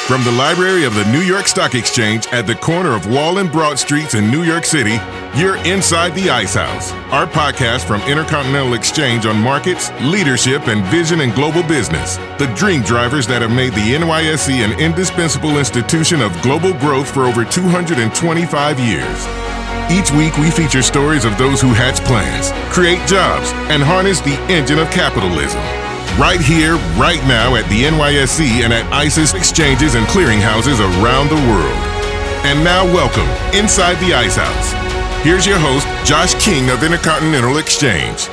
From the library of the New York Stock Exchange at the corner of Wall and Broad Streets in New York City, you're inside the Ice House, our podcast from Intercontinental Exchange on markets, leadership, and vision in global business. The dream drivers that have made the NYSE an indispensable institution of global growth for over 225 years. Each week, we feature stories of those who hatch plans, create jobs, and harness the engine of capitalism. Right here, right now at the NYSE and at ICE's exchanges and clearinghouses around the world. And now welcome inside the Ice House. Here's your host, Josh King of Intercontinental Exchange.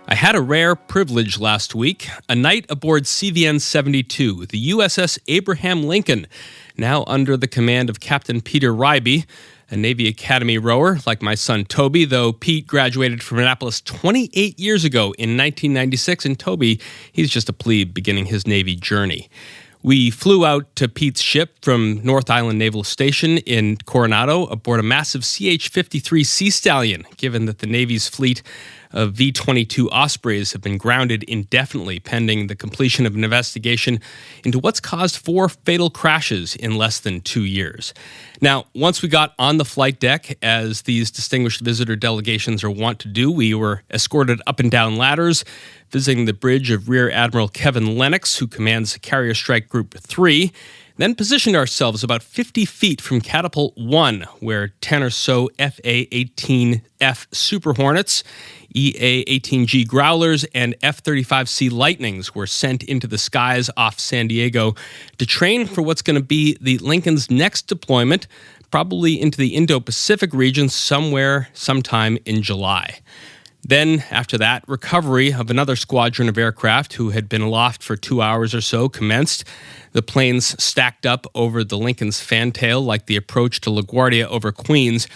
I had a rare privilege last week, a night aboard CVN 72, the USS Abraham Lincoln, now under the command of Captain Peter Ryby, a Navy Academy rower like my son Toby, though Pete graduated from Annapolis 28 years ago in 1996, and Toby, he's just a plebe beginning his Navy journey. We flew out to Pete's ship from North Island Naval Station in Coronado aboard a massive CH-53 Sea Stallion, given that the Navy's fleet of V-22 Ospreys have been grounded indefinitely pending the completion of an investigation into what's caused 4 fatal crashes in less than 2 years. Now, once we got on the flight deck, as these distinguished visitor delegations are wont to do, we were escorted up and down ladders, visiting the bridge of Rear Admiral Kevin Lennox, who commands Carrier Strike Group 3, then positioned ourselves about 50 feet from Catapult 1, where 10 or so FA-18F Super Hornets, EA-18G Growlers, and F-35C Lightnings were sent into the skies off San Diego to train for what's going to be the Lincoln's next deployment, probably into the Indo-Pacific region sometime in July. Then, after that, recovery of another squadron of aircraft who had been aloft for 2 hours or so commenced. The planes stacked up over the Lincoln's fantail like the approach to LaGuardia over Queens.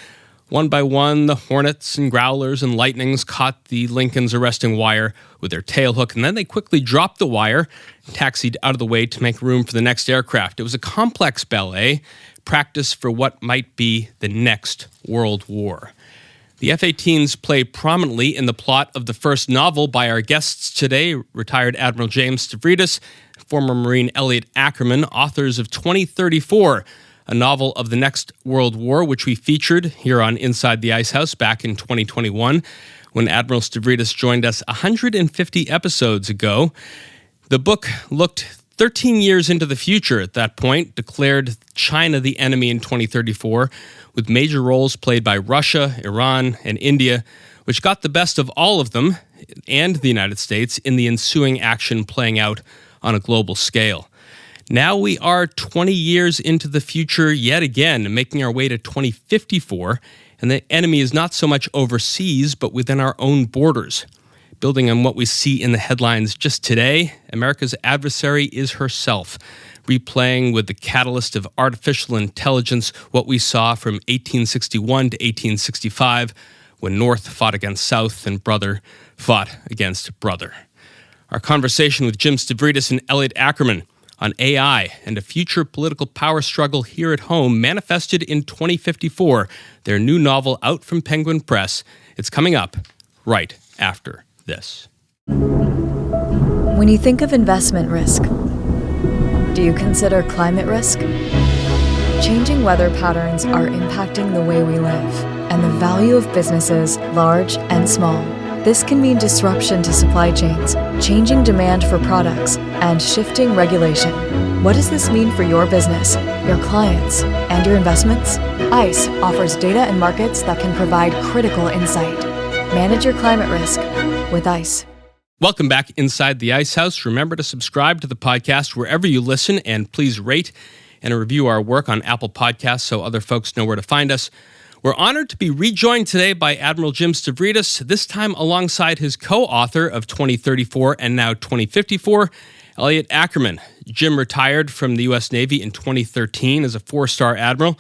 One by one, the Hornets and Growlers and Lightnings caught the Lincoln's arresting wire with their tailhook, and then they quickly dropped the wire and taxied out of the way to make room for the next aircraft. It was a complex ballet, practice for what might be the next World War. The F-18s play prominently in the plot of the first novel by our guests today, retired Admiral James Stavridis, former Marine Elliot Ackerman, authors of 2034, a novel of the next World War, which we featured here on Inside the Ice House back in 2021, when Admiral Stavridis joined us 150 episodes ago. The book looked 13 years into the future at that point, declared China the enemy in 2034, with major roles played by Russia, Iran, and India, which got the best of all of them, and the United States, in the ensuing action playing out on a global scale. Now we are 20 years into the future yet again, making our way to 2054, and the enemy is not so much overseas, but within our own borders. Building on what we see in the headlines just today, America's adversary is herself, replaying with the catalyst of artificial intelligence what we saw from 1861 to 1865, when North fought against South and brother fought against brother. Our conversation with Jim Stavridis and Elliot Ackerman on AI and a future political power struggle here at home manifested in 2054, their new novel out from Penguin Press. It's coming up right after this. When you think of investment risk, do you consider climate risk? Changing weather patterns are impacting the way we live and the value of businesses, large and small. This can mean disruption to supply chains, changing demand for products, and shifting regulation. What does this mean for your business, your clients, and your investments? ICE offers data and markets that can provide critical insight. Manage your climate risk with ICE. Welcome back inside the Ice House. Remember to subscribe to the podcast wherever you listen, and please rate and review our work on Apple Podcasts so other folks know where to find us. We're honored to be rejoined today by Admiral Jim Stavridis, this time alongside his co-author of 2034 and now 2054, Elliot Ackerman. Jim retired from the U.S. Navy in 2013 as a 4-star admiral,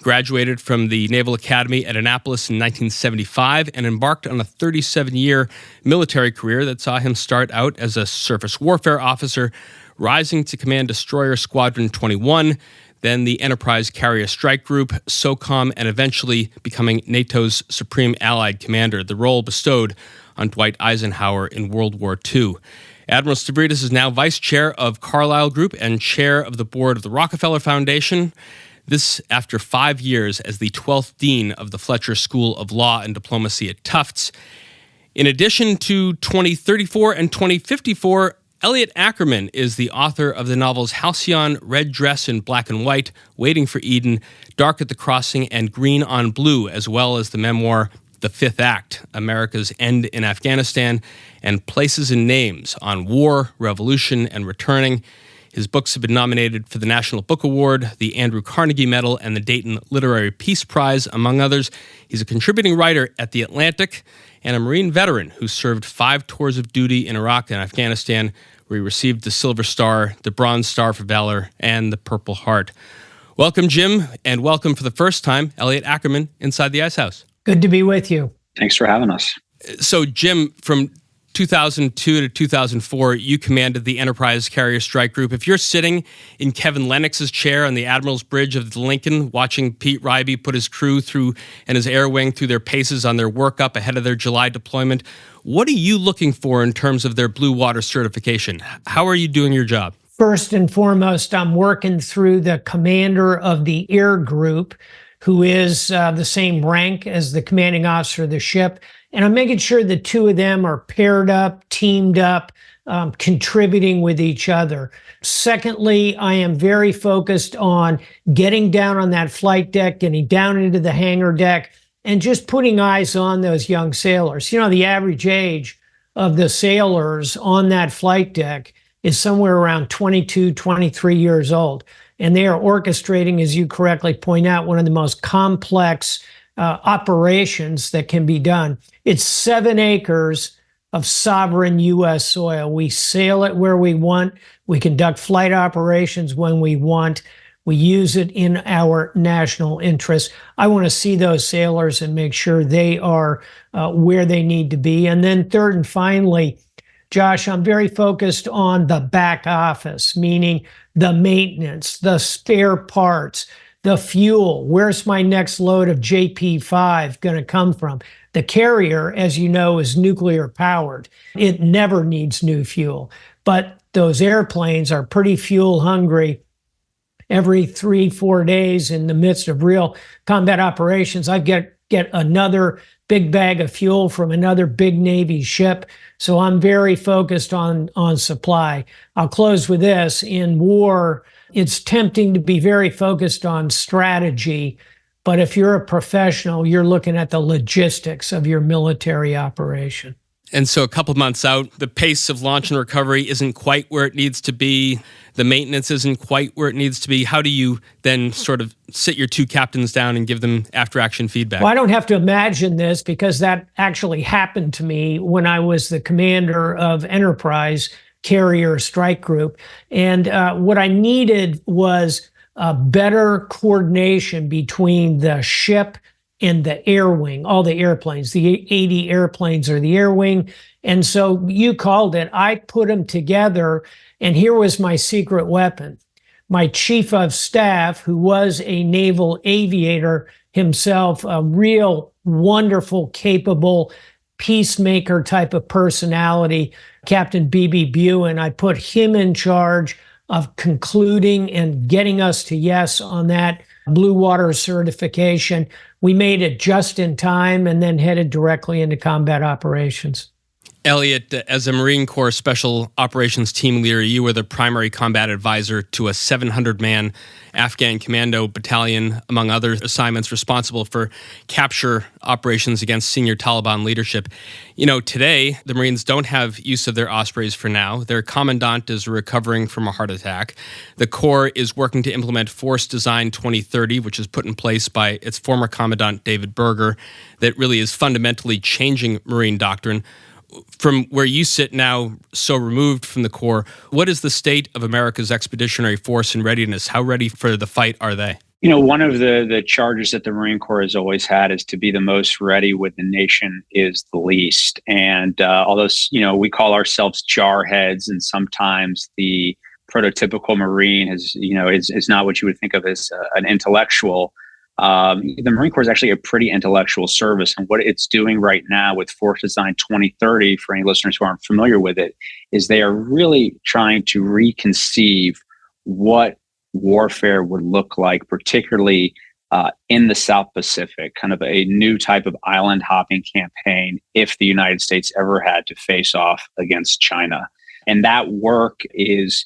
graduated from the Naval Academy at Annapolis in 1975, and embarked on a 37-year military career that saw him start out as a surface warfare officer, rising to command Destroyer Squadron 21, then the Enterprise Carrier Strike Group, SOCOM, and eventually becoming NATO's Supreme Allied Commander, the role bestowed on Dwight Eisenhower in World War II. Admiral Stavridis is now vice chair of Carlyle Group and chair of the board of the Rockefeller Foundation. This after 5 years as the 12th dean of the Fletcher School of Law and Diplomacy at Tufts. In addition to 2034 and 2054, Elliot Ackerman is the author of the novels Halcyon, Red Dress in Black and White, Waiting for Eden, Dark at the Crossing, and Green on Blue, as well as the memoir The Fifth Act, America's End in Afghanistan, and Places and Names on War, Revolution, and Returning. His books have been nominated for the National Book Award, the Andrew Carnegie Medal, and the Dayton Literary Peace Prize, among others. He's a contributing writer at The Atlantic and a Marine veteran who served 5 tours of duty in Iraq and Afghanistan, where he received the Silver Star, the Bronze Star for Valor, and the Purple Heart. Welcome, Jim, and welcome for the first time, Elliot Ackerman, inside the Ice House. Good to be with you. Thanks for having us. So, Jim, from 2002 to 2004, you commanded the Enterprise Carrier Strike Group. If you're sitting in Kevin Lennox's chair on the Admiral's Bridge of the Lincoln, watching Pete Ribey put his crew through and his air wing through their paces on their workup ahead of their July deployment, what are you looking for in terms of their Blue Water certification? How are you doing your job? First and foremost, I'm working through the commander of the air group, who is the same rank as the commanding officer of the ship. And I'm making sure the two of them are paired up, teamed up, contributing with each other. Secondly, I am very focused on getting down on that flight deck, getting down into the hangar deck, and just putting eyes on those young sailors. You know, the average age of the sailors on that flight deck is somewhere around 22, 23 years old. And they are orchestrating, as you correctly point out, one of the most complex operations that can be done. It's 7 acres of sovereign U.S. soil. We sail it where we want. We conduct flight operations when we want. We use it in our national interest. I want to see those sailors and make sure they are where they need to be. And then third and finally, Josh, I'm very focused on the back office, meaning the maintenance, the spare parts, the fuel. Where's my next load of JP5 going to come from? The carrier, as you know, is nuclear powered. It never needs new fuel. But those airplanes are pretty fuel hungry. Every 3-4 days in the midst of real combat operations, I get another big bag of fuel from another big Navy ship. So I'm very focused on supply. I'll close with this. In war, it's tempting to be very focused on strategy. But if you're a professional, you're looking at the logistics of your military operation. And so a couple months out, the pace of launch and recovery isn't quite where it needs to be. The maintenance isn't quite where it needs to be. How do you then sort of sit your two captains down and give them after-action feedback? Well, I don't have to imagine this because that actually happened to me when I was the commander of Enterprise Carrier Strike Group. And what I needed was better coordination between the ship and the air wing, all the airplanes. The 80 airplanes are the air wing. And so you called it. I put them together, and here was my secret weapon. My chief of staff, who was a naval aviator himself, a real wonderful, capable peacemaker type of personality, Captain B.B. Buin. I put him in charge of concluding and getting us to yes on that Blue Water certification. We made it just in time and then headed directly into combat operations. Elliot, as a Marine Corps Special Operations Team leader, you were the primary combat advisor to a 700-man Afghan commando battalion, among other assignments, responsible for capture operations against senior Taliban leadership. You know, today, the Marines don't have use of their Ospreys for now. Their commandant is recovering from a heart attack. The Corps is working to implement Force Design 2030, which is put in place by its former commandant, David Berger, that really is fundamentally changing Marine doctrine. From where you sit now, so removed from the Corps, what is the state of America's expeditionary force and readiness? How ready for the fight are they? You know, one of the charges that the Marine Corps has always had is to be the most ready when the nation is the least. And although, you know, we call ourselves jarheads, and sometimes the prototypical Marine is not what you would think of as an intellectual. The Marine Corps is actually a pretty intellectual service. And what it's doing right now with Force Design 2030, for any listeners who aren't familiar with it, is they are really trying to reconceive what warfare would look like, particularly in the South Pacific, kind of a new type of island hopping campaign if the United States ever had to face off against China. And that work is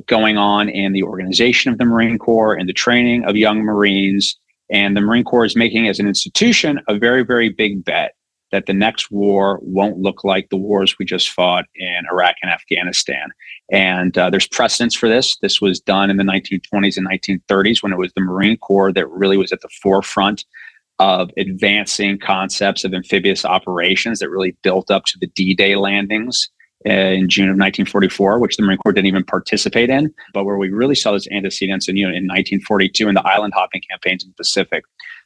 going on in the organization of the Marine Corps and the training of young Marines. And the Marine Corps is making, as an institution, a very, very big bet that the next war won't look like the wars we just fought in Iraq and Afghanistan. And there's precedence for this. This was done in the 1920s and 1930s when it was the Marine Corps that really was at the forefront of advancing concepts of amphibious operations that really built up to the D-Day landings in June of 1944, which the Marine Corps didn't even participate in, but where we really saw this antecedents in 1942 in the island hopping campaigns in the Pacific.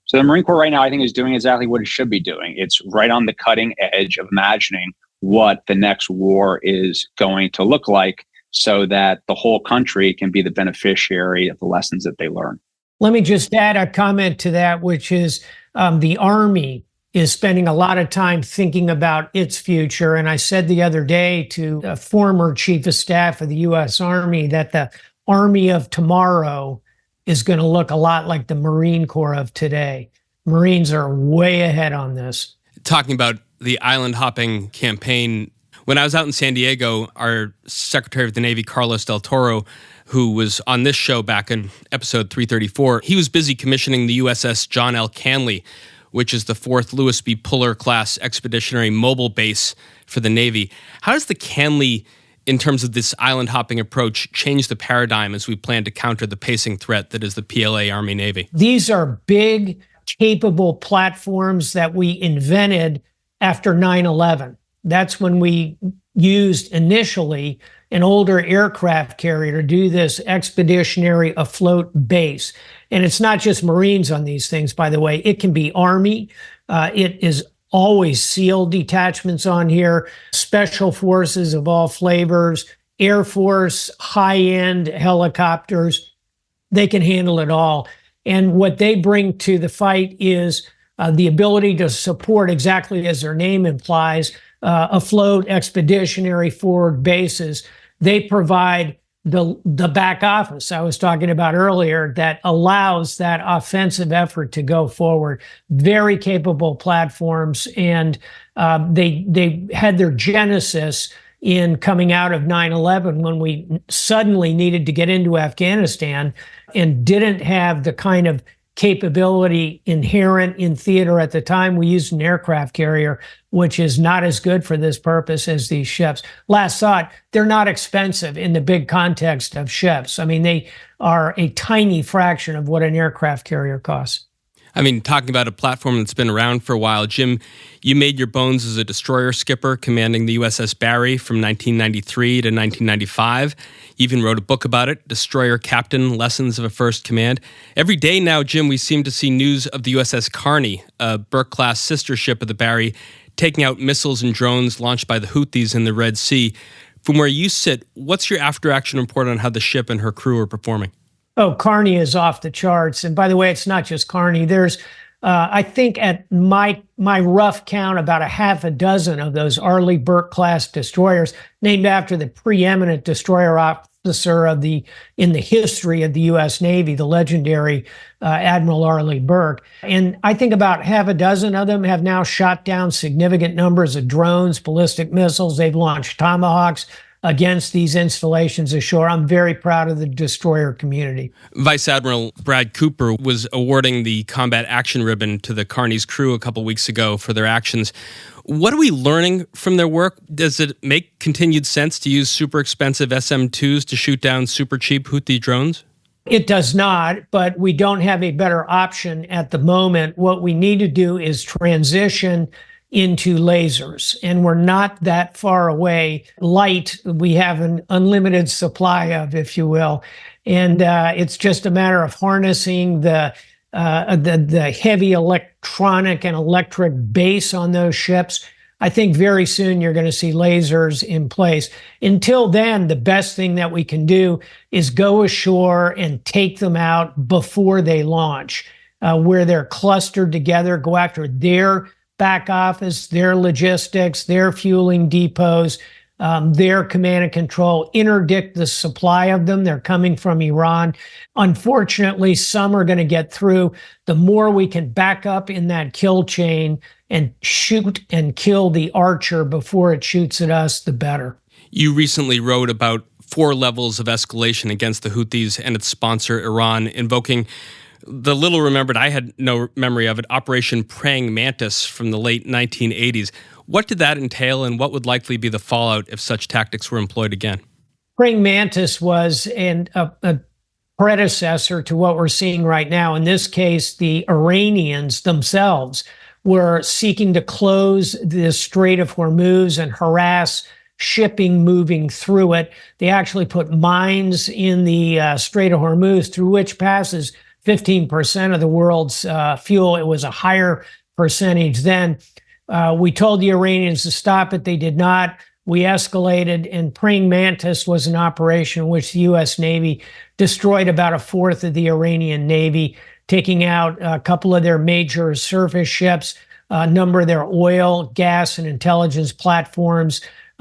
So the Marine Corps right now, I think, is doing exactly what it should be doing. It's right on the cutting edge of imagining what the next war is going to look like so that the whole country can be the beneficiary of the lessons that they learn. Let me just add a comment to that, which is the Army is spending a lot of time thinking about its future. And I said the other day to a former chief of staff of the U.S. Army that the Army of tomorrow is going to look a lot like the Marine Corps of today. Marines are way ahead on this. Talking about the island hopping campaign, when I was out in San Diego, our Secretary of the Navy, Carlos Del Toro, who was on this show back in episode 334, he was busy commissioning the USS John L. Canley, which is the fourth Lewis B. Puller-class expeditionary mobile base for the Navy. How does the Canley, in terms of this island-hopping approach, change the paradigm as we plan to counter the pacing threat that is the PLA Army-Navy? These are big, capable platforms that we invented after 9/11. That's when we used initially an older aircraft carrier to do this expeditionary afloat base. And it's not just Marines on these things, by the way. It can be Army. It is always SEAL detachments on here, special forces of all flavors, Air Force, high-end helicopters. They can handle it all. And what they bring to the fight is the ability to support, exactly as their name implies, afloat expeditionary forward bases. They provide the back office I was talking about earlier that allows that offensive effort to go forward. Very capable platforms, and they had their genesis in coming out of 9/11 when we suddenly needed to get into Afghanistan and didn't have the kind of capability inherent in theater at the time. We used an aircraft carrier, which is not as good for this purpose as these ships. Last thought, they're not expensive in the big context of ships. I mean, they are a tiny fraction of what an aircraft carrier costs. I mean, talking about a platform that's been around for a while, Jim, you made your bones as a destroyer skipper commanding the USS Barry from 1993 to 1995. You even wrote a book about it, Destroyer Captain, Lessons of a First Command. Every day now, Jim, we seem to see news of the USS Carney, a Burke-class sister ship of the Barry, taking out missiles and drones launched by the Houthis in the Red Sea. From where you sit, what's your after-action report on how the ship and her crew are performing? Oh, Carney is off the charts. And by the way, it's not just Carney. There's, I think at my rough count, about a half a dozen of those Arleigh Burke-class destroyers named after the preeminent destroyer officer in the history of the U.S. Navy, the legendary Admiral Arleigh Burke. And I think about half a dozen of them have now shot down significant numbers of drones, ballistic missiles. They've launched Tomahawks against these installations ashore. I'm very proud of the destroyer community. Vice Admiral Brad Cooper was awarding the Combat Action Ribbon to the Carney's crew a couple weeks ago for their actions. What are we learning from their work? Does it make continued sense to use super expensive SM-2s to shoot down super cheap Houthi drones? It does not, but we don't have a better option at the moment. What we need to do is transition into lasers, and we're not that far away. Light, we have an unlimited supply of, if you will, and it's just a matter of harnessing the heavy electronic and electric base on those ships. I think very soon you're going to see lasers in place. Until then, the best thing that we can do is go ashore and take them out before they launch. where they're clustered together, go after their back office, their logistics, their fueling depots, their command and control, interdict the supply of them. They're coming from Iran. Unfortunately, some are going to get through. The more we can back up in that kill chain and shoot and kill the archer before it shoots at us, the better. You recently wrote about 4 levels of escalation against the Houthis and its sponsor, Iran, invoking the little remembered, I had no memory of it, Operation Praying Mantis from the late 1980s. What did that entail, and what would likely be the fallout if such tactics were employed again? Praying Mantis was a predecessor to what we're seeing right now. In this case, the Iranians themselves were seeking to close the Strait of Hormuz and harass shipping moving through it. They actually put mines in the Strait of Hormuz, through which passes 15% of the world's fuel. It was a higher percentage then. We told the Iranians to stop it. They did not. We escalated, and Praying Mantis was an operation in which the U.S. Navy destroyed about 1/4 of the Iranian Navy, taking out a couple of their major surface ships, a number of their oil, gas, and intelligence platforms.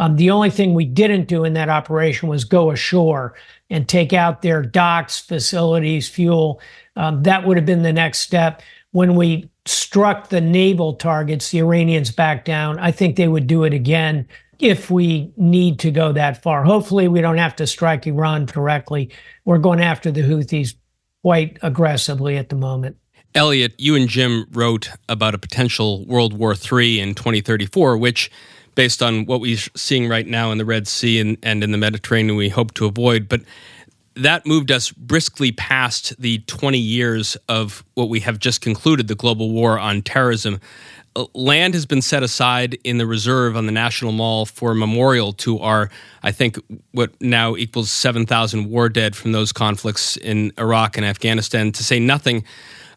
The only thing we didn't do in that operation was go ashore and take out their docks, facilities, fuel. That would have been the next step. When we struck the naval targets, the Iranians backed down. I think they would do it again if we need to go that far. Hopefully, we don't have to strike Iran directly. We're going after the Houthis quite aggressively at the moment. Elliot, you and Jim wrote about a potential World War III in 2034, which, based on what we're seeing right now in the Red Sea and in the Mediterranean, we hope to avoid. But that moved us briskly past the 20 years of what we have just concluded, the global war on terrorism. Land has been set aside in the reserve on the National Mall for a memorial to our, I think, what now equals 7,000 war dead from those conflicts in Iraq and Afghanistan, to say nothing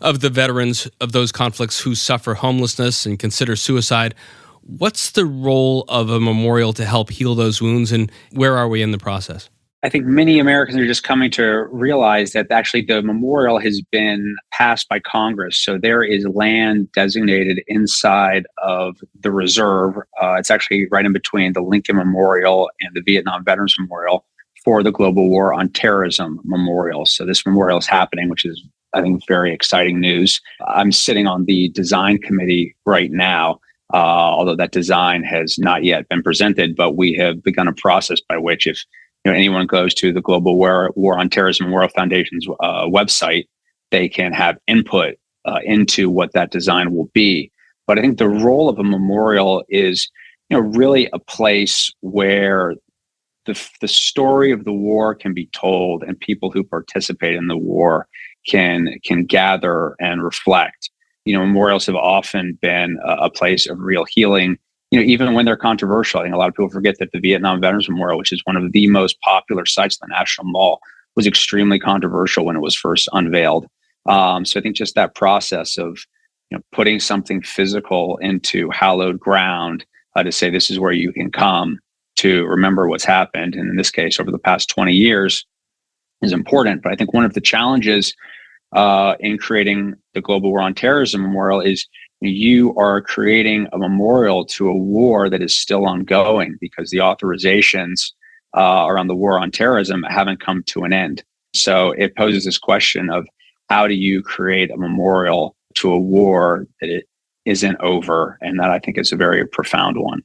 of the veterans of those conflicts who suffer homelessness and consider suicide. What's the role of a memorial to help heal those wounds, and where are we in the process? I think many Americans are just coming to realize that actually the memorial has been passed by Congress. So there is land designated inside of the reserve. It's actually right in between the Lincoln Memorial and the Vietnam Veterans Memorial for the Global War on Terrorism Memorial. So this memorial is happening, which is, I think, very exciting news. I'm sitting on the design committee right now, although that design has not yet been presented, but we have begun a process by which if anyone goes to the Global War on Terrorism Memorial Foundation's website, they can have input into what that design will be. But I think the role of a memorial is, really a place where the story of the war can be told, and people who participate in the war can gather and reflect. Memorials have often been a place of real healing. Even when they're controversial. I think a lot of people forget that the Vietnam Veterans Memorial, which is one of the most popular sites in the National Mall, was extremely controversial when it was first unveiled. So I think just that process of putting something physical into hallowed ground to say this is where you can come to remember what's happened, and in this case, over the past 20 years, is important. But I think one of the challenges in creating the Global War on Terrorism Memorial is you are creating a memorial to a war that is still ongoing, because the authorizations around the war on terrorism haven't come to an end. So it poses this question of how do you create a memorial to a war that it isn't over? And that, I think, is a very profound one.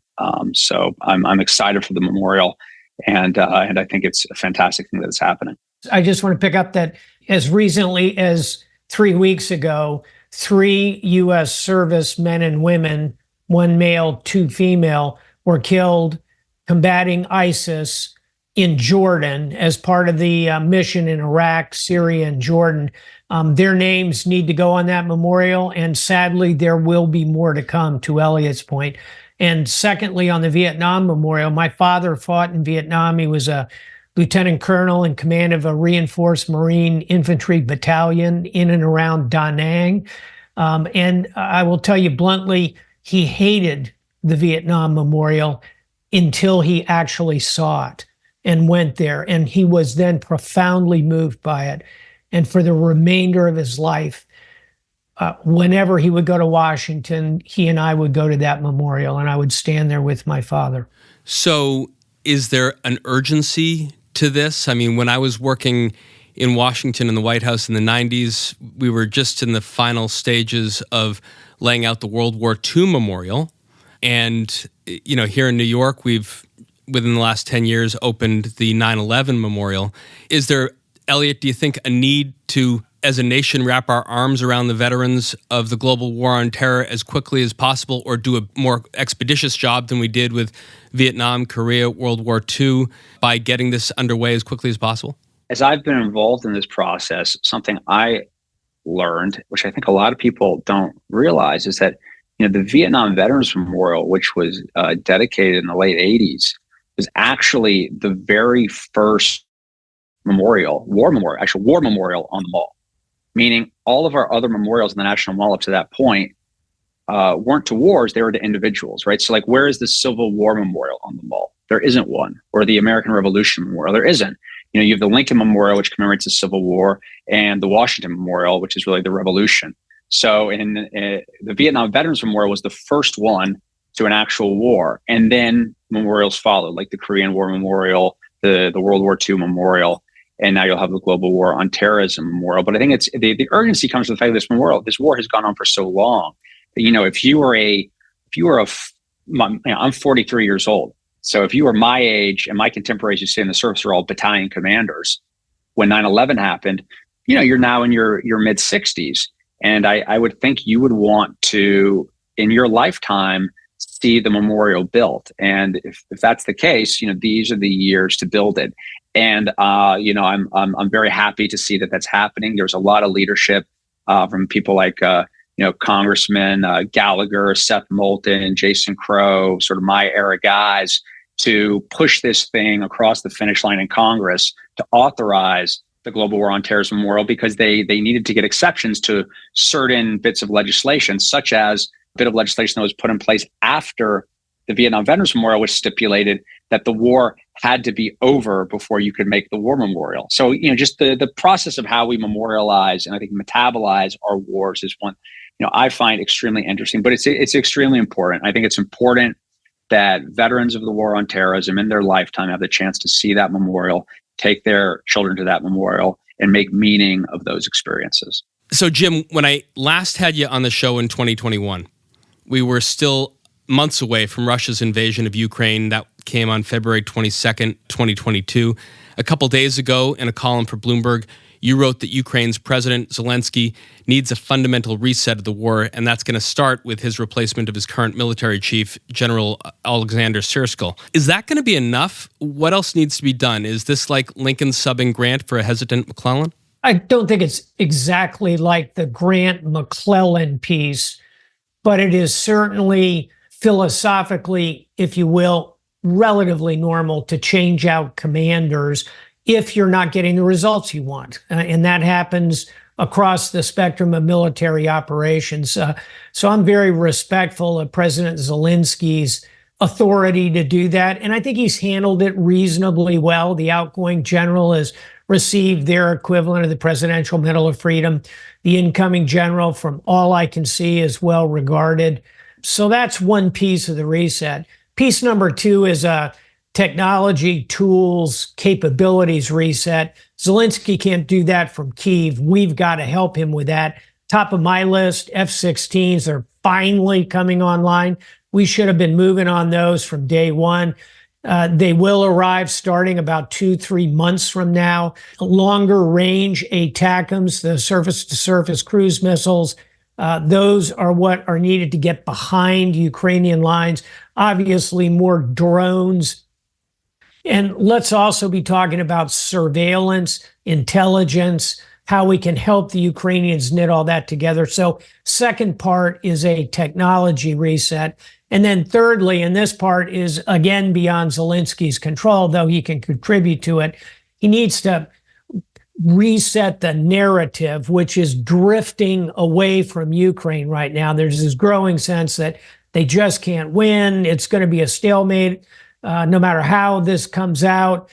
So I'm excited for the memorial, and I think it's a fantastic thing that is happening. I just want to pick up that as recently as 3 weeks ago, 3 U.S. service men and women, 1 male, 2 female, were killed combating ISIS in Jordan as part of the mission in Iraq, Syria, and Jordan. Their names need to go on that memorial, and sadly, there will be more to come, to Elliot's point. And secondly, on the Vietnam Memorial, my father fought in Vietnam. He was a lieutenant colonel in command of a reinforced Marine infantry battalion in and around Da Nang. And I will tell you bluntly, he hated the Vietnam Memorial until he actually saw it and went there. And he was then profoundly moved by it. And for the remainder of his life, whenever he would go to Washington, he and I would go to that memorial, and I would stand there with my father. So is there an urgency to this? I mean, when I was working in Washington in the White House in the 90s, we were just in the final stages of laying out the World War II memorial. And, here in New York, we've, within the last 10 years, opened the 9/11 memorial. Is there, Elliot, do you think a need to, as a nation, wrap our arms around the veterans of the global war on terror as quickly as possible, or do a more expeditious job than we did with Vietnam, Korea, World War II by getting this underway as quickly as possible? As I've been involved in this process, something I learned, which I think a lot of people don't realize, is that the Vietnam Veterans Memorial, which was dedicated in the late 80s, was actually the very first war memorial on the mall. Meaning all of our other memorials in the National Mall up to that point weren't to wars, they were to individuals, right? So like, where is the Civil War Memorial on the mall? There isn't one. Or the American Revolution Memorial, there isn't. You have the Lincoln Memorial, which commemorates the Civil War, and the Washington Memorial, which is really the Revolution. So the Vietnam Veterans Memorial was the first one to an actual war. And then memorials followed, like the Korean War Memorial, the World War II Memorial, and now you'll have the Global War on Terrorism Memorial. But I think it's the urgency comes from the fact that this war has gone on for so long. I'm 43 years old. So if you were my age and my contemporaries who stayed in the service are all battalion commanders, when 9/11 happened, you're now in your mid 60s. And I would think you would want to, in your lifetime, see the memorial built. And if that's the case, these are the years to build it. And I'm very happy to see that that's happening. There's a lot of leadership from people like Congressman Gallagher, Seth Moulton, Jason Crow, sort of my era guys, to push this thing across the finish line in Congress to authorize the Global War on Terrorism Memorial, because they needed to get exceptions to certain bits of legislation, such as a bit of legislation that was put in place after the Vietnam Veterans Memorial, which stipulated that the war had to be over before you could make the war memorial. So, just the process of how we memorialize and I think metabolize our wars is one, I find extremely interesting, but it's extremely important. I think it's important that veterans of the war on terrorism in their lifetime have the chance to see that memorial, take their children to that memorial, and make meaning of those experiences. So, Jim, when I last had you on the show in 2021, we were still months away from Russia's invasion of Ukraine. That came on February 22nd, 2022. A couple days ago, in a column for Bloomberg, you wrote that Ukraine's President Zelensky needs a fundamental reset of the war, and that's going to start with his replacement of his current military chief, General Alexander Syrskil. Is that going to be enough? What else needs to be done? Is this like Lincoln subbing Grant for a hesitant McClellan? I don't think it's exactly like the Grant-McClellan piece, but it is certainly philosophically, if you will, relatively normal to change out commanders if you're not getting the results you want. And that happens across the spectrum of military operations. So I'm very respectful of President Zelensky's authority to do that. And I think he's handled it reasonably well. The outgoing general has received their equivalent of the Presidential Medal of Freedom. The incoming general, from all I can see, is well regarded. So that's one piece of the reset. Piece number two is a technology, tools, capabilities reset. Zelensky can't do that from Kyiv. We've got to help him with that. Top of my list, F-16s are finally coming online. We should have been moving on those from day one. They will arrive starting about 2-3 months from now. Longer range ATACMS, the surface-to-surface cruise missiles, those are what are needed to get behind Ukrainian lines. Obviously, more drones. And let's also be talking about surveillance, intelligence, how we can help the Ukrainians knit all that together. So second part is a technology reset. And then thirdly, and this part is again beyond Zelensky's control, though he can contribute to it, he needs to reset the narrative, which is drifting away from Ukraine right now. There's this growing sense that they just can't win. It's going to be a stalemate. No matter how this comes out,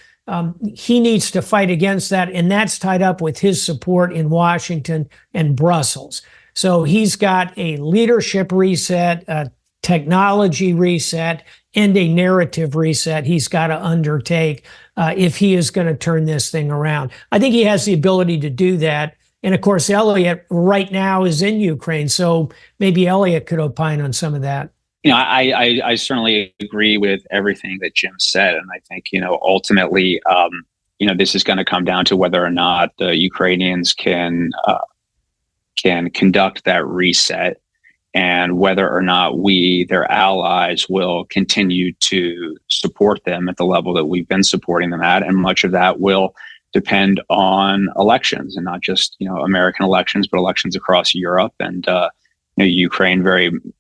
he needs to fight against that. And that's tied up with his support in Washington and Brussels. So he's got a leadership reset, a technology reset, and a narrative reset he's got to undertake if he is going to turn this thing around. I think he has the ability to do that. And of course, Elliot right now is in Ukraine. So maybe Elliot could opine on some of that. I certainly agree with everything that Jim said. And I think, ultimately, this is going to come down to whether or not the Ukrainians can conduct that reset, and whether or not we, their allies, will continue to support them at the level that we've been supporting them at. And much of that will depend on elections, and not just, American elections, but elections across Europe. And, Ukraine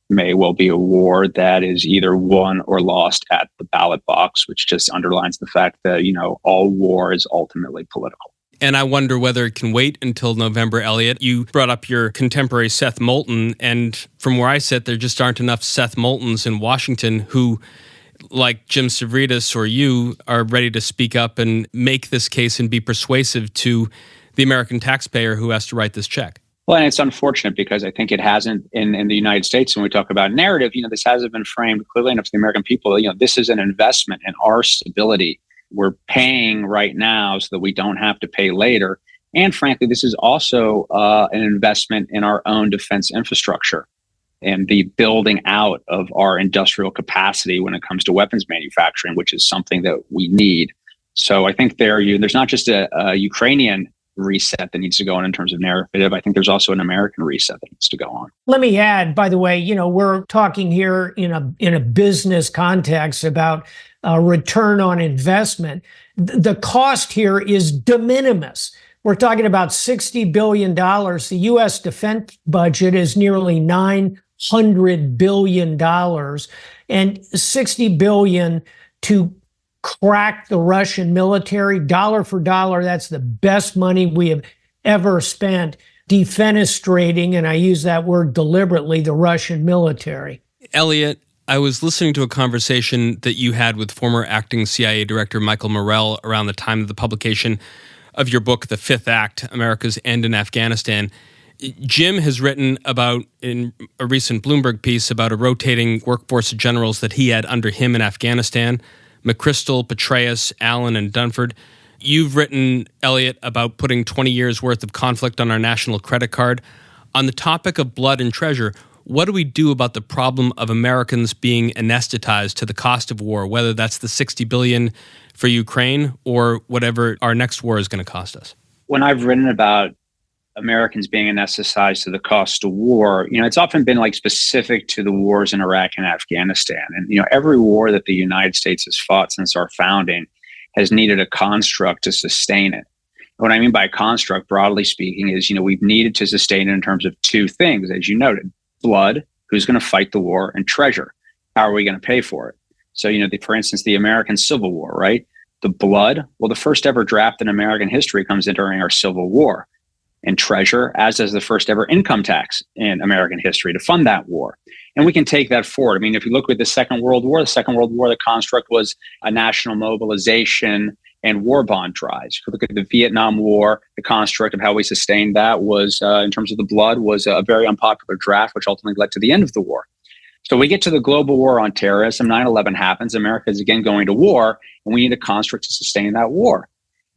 may well be a war that is either won or lost at the ballot box, which just underlines the fact that, all war is ultimately political. And I wonder whether it can wait until November, Elliot. You brought up your contemporary Seth Moulton, and from where I sit, there just aren't enough Seth Moultons in Washington who, like Jim Stavridis or you, are ready to speak up and make this case and be persuasive to the American taxpayer who has to write this check. Well, and it's unfortunate because I think it hasn't in the United States. When we talk about narrative, this hasn't been framed clearly enough to the American people. This is an investment in our stability. We're paying right now so that we don't have to pay later. And frankly, this is also an investment in our own defense infrastructure and the building out of our industrial capacity when it comes to weapons manufacturing, which is something that we need. So I think there's not just a Ukrainian reset that needs to go on in terms of narrative. I think there's also an American reset that needs to go on. Let me add, by the way, we're talking here in a business context about return on investment. The cost here is de minimis. We're talking about $60 billion. The U.S. defense budget is nearly $900 billion, and $60 billion to crack the Russian military, dollar for dollar. That's the best money we have ever spent defenestrating, and I use that word deliberately, the Russian military. Elliot, I was listening to a conversation that you had with former acting CIA Director Michael Morrell around the time of the publication of your book, The Fifth Act, America's End in Afghanistan. Jim has written about, in a recent Bloomberg piece, about a rotating workforce of generals that he had under him in Afghanistan: McChrystal, Petraeus, Allen, and Dunford. You've written, Elliot, about putting 20 years' worth of conflict on our national credit card. On the topic of blood and treasure, what do we do about the problem of Americans being anesthetized to the cost of war, whether that's the $60 billion for Ukraine or whatever our next war is going to cost us? When I've written about Americans being anesthetized to the cost of war, it's often been specific to the wars in Iraq and Afghanistan. And, every war that the United States has fought since our founding has needed a construct to sustain it. What I mean by construct, broadly speaking, is, we've needed to sustain it in terms of two things, as you noted: blood, who's going to fight the war, and treasure, how are we going to pay for it? So, for instance, the American Civil War, right? The blood, well, the first ever draft in American history comes in during our Civil War. And treasure, as does the first ever income tax in American history to fund that war. And we can take that forward. I mean, if you look at the Second World War, the construct was a national mobilization and war bond drives. If you look at the Vietnam War, the construct of how we sustained that was, in terms of the blood, was a very unpopular draft, which ultimately led to the end of the war. So we get to the global war on terrorism, 9/11 happens, America is again going to war, and we need a construct to sustain that war.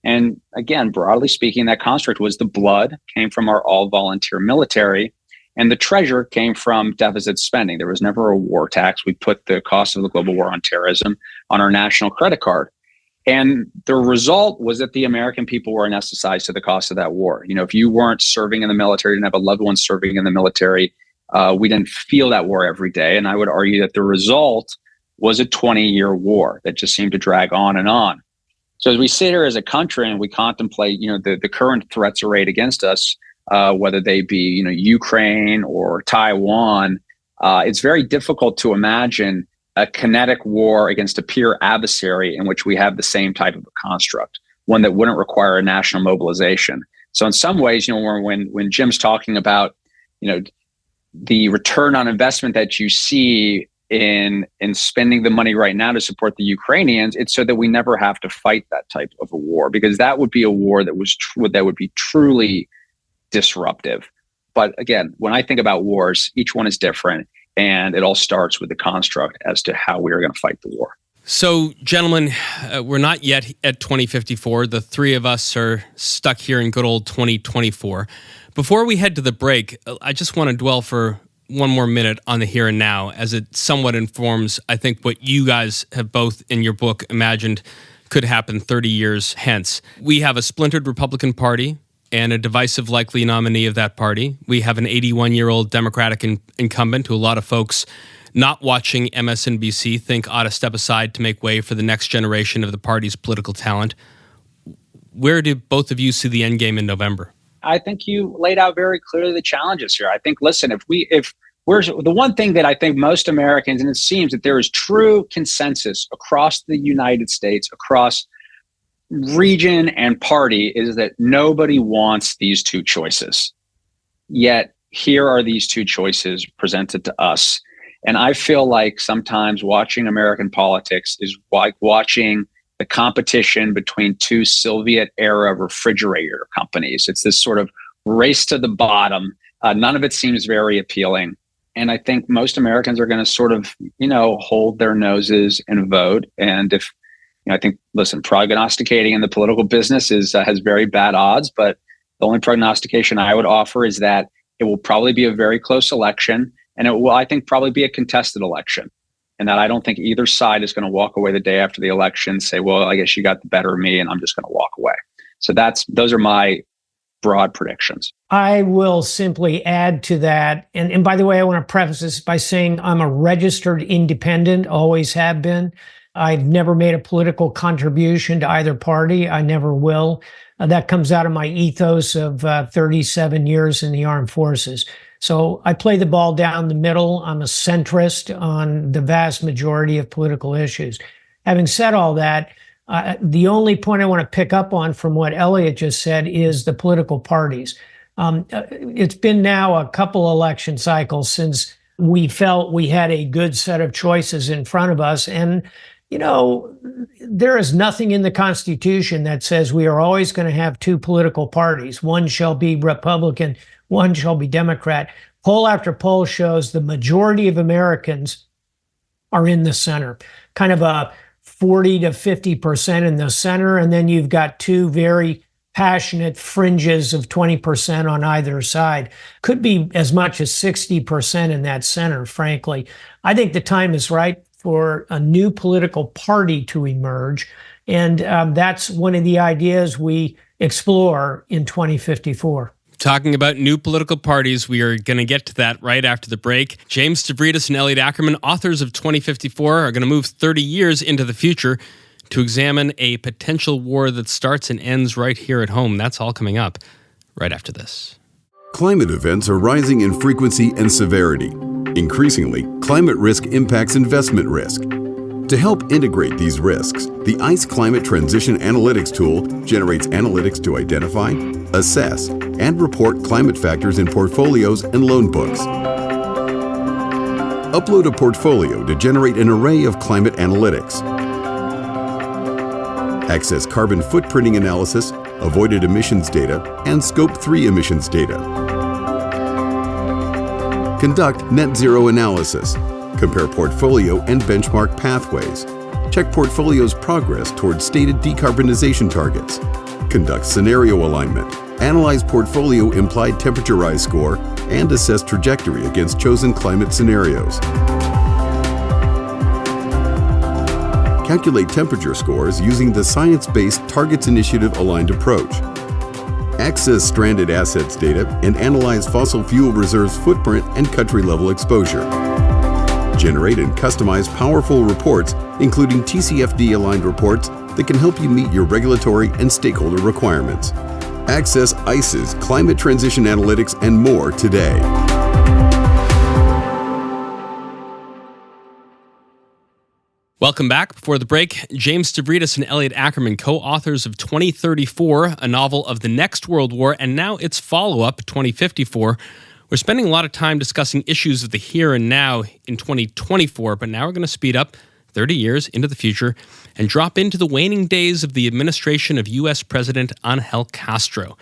And again, broadly speaking, that construct was the blood came from our all-volunteer military, and the treasure came from deficit spending. There was never a war tax. We put the cost of the global war on terrorism on our national credit card. And the result was that the American people were anesthetized to the cost of that war. If you weren't serving in the military, didn't have a loved one serving in the military, we didn't feel that war every day. And I would argue that the result was a 20-year war that just seemed to drag on and on. So as we sit here as a country and we contemplate, the current threats arrayed against us, whether they be, Ukraine or Taiwan, it's very difficult to imagine a kinetic war against a peer adversary in which we have the same type of a construct, one that wouldn't require a national mobilization. So in some ways, when Jim's talking about, the return on investment that you see in spending the money right now to support the Ukrainians, it's so that we never have to fight that type of a war, because that would be a war that would be truly disruptive. But again, when I think about wars, each one is different. And it all starts with the construct as to how we are going to fight the war. So, gentlemen, we're not yet at 2054. The three of us are stuck here in good old 2024. Before we head to the break, I just want to dwell for one more minute on the here and now, as it somewhat informs, I think, what you guys have both in your book imagined could happen 30 years hence. We have a splintered Republican Party and a divisive likely nominee of that party. We have an 81-year-old Democratic incumbent who a lot of folks not watching MSNBC think ought to step aside to make way for the next generation of the party's political talent. Where do both of you see the end game in November? I think you laid out very clearly the challenges here. I think, listen, if we're the one thing that I think most Americans, and it seems that there is true consensus across the United States, across region and party, is that nobody wants these two choices. Yet here are these two choices presented to us. And I feel like sometimes watching American politics is like watching the competition between two Soviet-era refrigerator companies. It's this sort of race to the bottom. None of it seems very appealing. And I think most Americans are going to sort of, hold their noses and vote. And if, I think, listen, prognosticating in the political business has very bad odds. But the only prognostication I would offer is that it will probably be a very close election. And it will, I think, probably be a contested election. And that I don't think either side is going to walk away the day after the election and say, well, I guess you got the better of me and I'm just going to walk away. So those are my broad predictions. I will simply add to that. And by the way, I want to preface this by saying I'm a registered independent, always have been. I've never made a political contribution to either party. I never will. That comes out of my ethos of 37 years in the armed forces. So I play the ball down the middle. I'm a centrist on the vast majority of political issues. Having said all that, the only point I want to pick up on from what Elliot just said is the political parties. It's been now a couple election cycles since we felt we had a good set of choices in front of us. And, there is nothing in the Constitution that says we are always going to have two political parties. One shall be Republican, one shall be Democrat. Poll after poll shows the majority of Americans are in the center, kind of a 40 to 50% in the center. And then you've got two very passionate fringes of 20% on either side. Could be as much as 60% in that center, frankly. I think the time is right for a new political party to emerge. And that's one of the ideas we explore in 2054. Talking about new political parties, we are going to get to that right after the break. James Stavridis and Elliot Ackerman, authors of 2054, are going to move 30 years into the future to examine a potential war that starts and ends right here at home. That's all coming up right after this. Climate events are rising in frequency and severity. Increasingly, climate risk impacts investment risk. To help integrate these risks, the ICE Climate Transition Analytics tool generates analytics to identify, assess, and report climate factors in portfolios and loan books. Upload a portfolio to generate an array of climate analytics. Access carbon footprinting analysis, avoided emissions data, and Scope 3 emissions data. Conduct net zero analysis. Compare portfolio and benchmark pathways. Check portfolio's progress towards stated decarbonization targets. Conduct scenario alignment. Analyze portfolio implied temperature rise score and assess trajectory against chosen climate scenarios. Calculate temperature scores using the Science-Based Targets Initiative aligned approach. Access stranded assets data and analyze fossil fuel reserves footprint and country-level exposure. Generate and customize powerful reports, including TCFD-aligned reports that can help you meet your regulatory and stakeholder requirements. Access ICE's Climate Transition Analytics and more today. Welcome back. Before the break, James Stavridis and Elliot Ackerman, co-authors of 2034, a novel of the next World War, and now its follow-up, 2054. We're spending a lot of time discussing issues of the here and now in 2024, but now we're going to speed up 30 years into the future and drop into the waning days of the administration of U.S. President Angel Castro.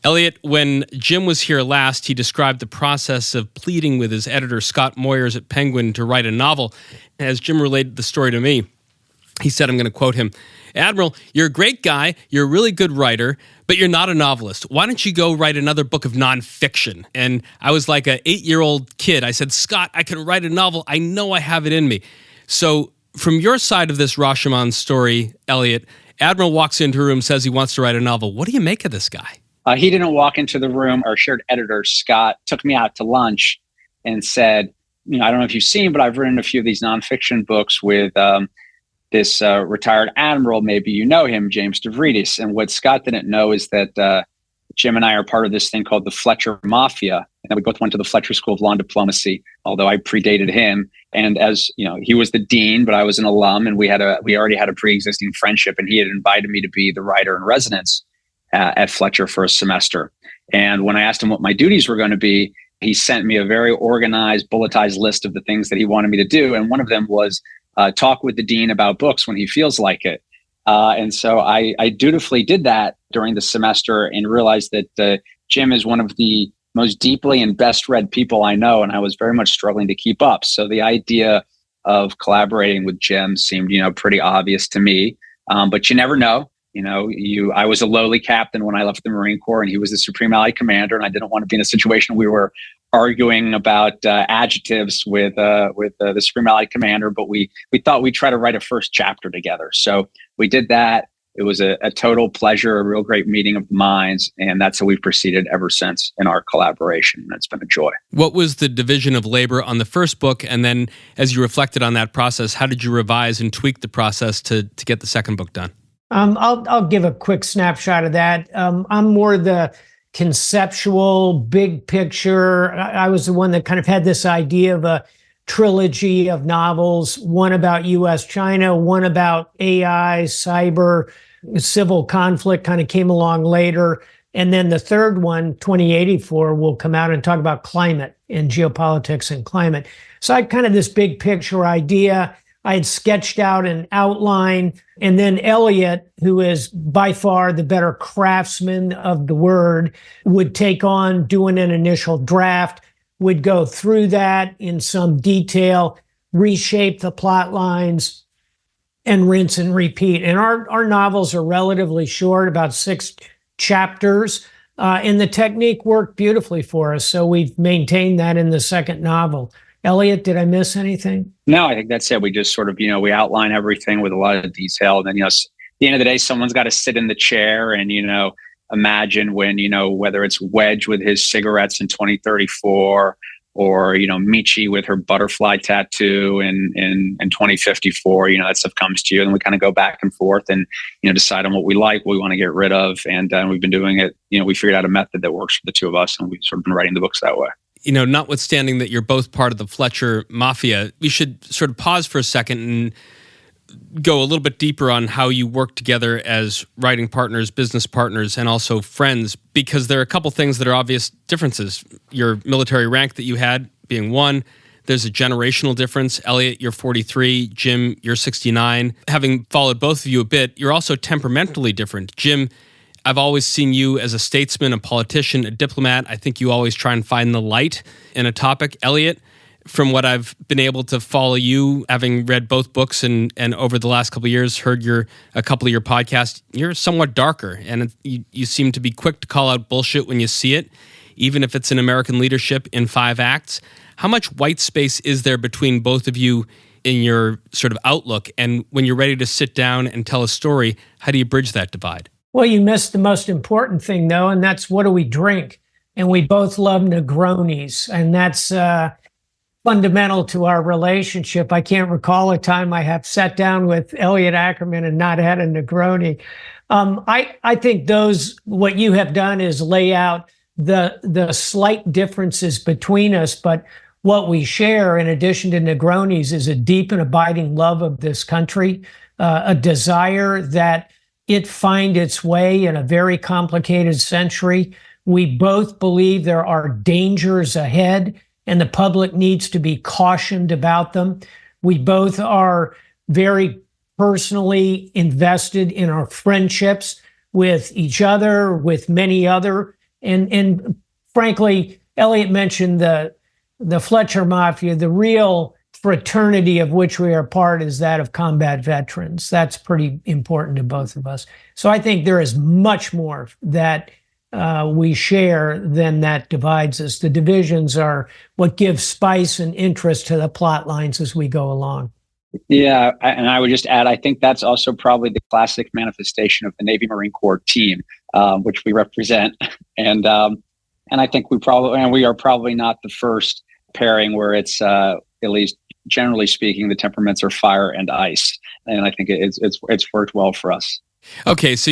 Elliot, when Jim was here last, he described the process of pleading with his editor, Scott Moyers at Penguin, to write a novel. As Jim related the story to me, he said, I'm going to quote him, "Admiral, you're a great guy, you're a really good writer, but you're not a novelist. Why don't you go write another book of nonfiction?" And I was like an 8-year-old kid. I said, "Scott, I can write a novel. I know I have it in me." So from your side of this Rashomon story, Elliot, Admiral walks into a room, says he wants to write a novel. What do you make of this guy? He didn't walk into the room. Our shared editor, Scott, took me out to lunch and said, I don't know if you've seen, but I've written a few of these nonfiction books with this retired admiral. Maybe you know him, James Stavridis. And what Scott didn't know is that Jim and I are part of this thing called the Fletcher Mafia. And we both went to the Fletcher School of Law and Diplomacy, although I predated him. And as he was the dean, but I was an alum, and we already had a pre-existing friendship. And he had invited me to be the writer in residence at Fletcher for a semester. And when I asked him what my duties were going to be, he sent me a very organized, bulletized list of the things that he wanted me to do. And one of them was talk with the dean about books when he feels like it. And so I dutifully did that during the semester and realized that Jim is one of the most deeply and best read people I know. And I was very much struggling to keep up. So the idea of collaborating with Jim seemed, pretty obvious to me. But you never know. I was a lowly captain when I left the Marine Corps, and he was the Supreme Allied Commander, and I didn't want to be in a situation where we were arguing about adjectives with the Supreme Allied Commander. But we thought we'd try to write a first chapter together. So we did that. It was a total pleasure, a real great meeting of the minds, and that's how we've proceeded ever since in our collaboration. And it's been a joy. What was the division of labor on the first book? And then as you reflected on that process, how did you revise and tweak the process to get the second book done? I'll give a quick snapshot of that. I'm more the conceptual, big picture. I was the one that kind of had this idea of a trilogy of novels, one about U.S.-China, one about AI, cyber, civil conflict kind of came along later. And then the third one, 2084, will come out and talk about climate and geopolitics and climate. So I had kind of this big picture idea. I had sketched out an outline, and then Elliot, who is by far the better craftsman of the word, would take on doing an initial draft, would go through that in some detail, reshape the plot lines, and rinse and repeat. And our novels are relatively short, about 6 chapters, and the technique worked beautifully for us. So we've maintained that in the second novel. Elliot, did I miss anything? No, I think that's it. We just sort of, we outline everything with a lot of detail. And then, at the end of the day, someone's got to sit in the chair and, imagine when, whether it's Wedge with his cigarettes in 2034 or, Michi with her butterfly tattoo in 2054, that stuff comes to you. And we kind of go back and forth and, decide on what we like, what we want to get rid of. And we've been doing it, we figured out a method that works for the two of us. And we've sort of been writing the books that way. Notwithstanding that you're both part of the Fletcher Mafia, we should sort of pause for a second and go a little bit deeper on how you work together as writing partners, business partners, and also friends, because there are a couple things that are obvious differences. Your military rank that you had being one, there's a generational difference. Elliot, you're 43. Jim, you're 69. Having followed both of you a bit, you're also temperamentally different. Jim, I've always seen you as a statesman, a politician, a diplomat. I think you always try and find the light in a topic. Elliot, from what I've been able to follow you, having read both books and over the last couple of years, heard a couple of your podcasts, you're somewhat darker. And you seem to be quick to call out bullshit when you see it, even if it's in American leadership in 5 acts. How much white space is there between both of you in your sort of outlook? And when you're ready to sit down and tell a story, how do you bridge that divide? Well, you missed the most important thing, though, and that's what do we drink? And we both love Negronis, and that's fundamental to our relationship. I can't recall a time I have sat down with Elliot Ackerman and not had a Negroni. I think what you have done is lay out the slight differences between us, but what we share, in addition to Negronis, is a deep and abiding love of this country, a desire that it find its way in a very complicated century. We both believe there are dangers ahead and the public needs to be cautioned about them. We both are very personally invested in our friendships with each other, with many other And frankly, Elliot mentioned the Fletcher Mafia. The real fraternity of which we are part is that of combat veterans. That's pretty important to both of us. So I think there is much more that we share than that divides us. The divisions are what gives spice and interest to the plot lines as we go along. Yeah, and I would just add, I think that's also probably the classic manifestation of the Navy Marine Corps team, which we represent. And I think we are probably not the first pairing where it's at least generally speaking, the temperaments are fire and ice, and I think it's worked well for us. Okay, so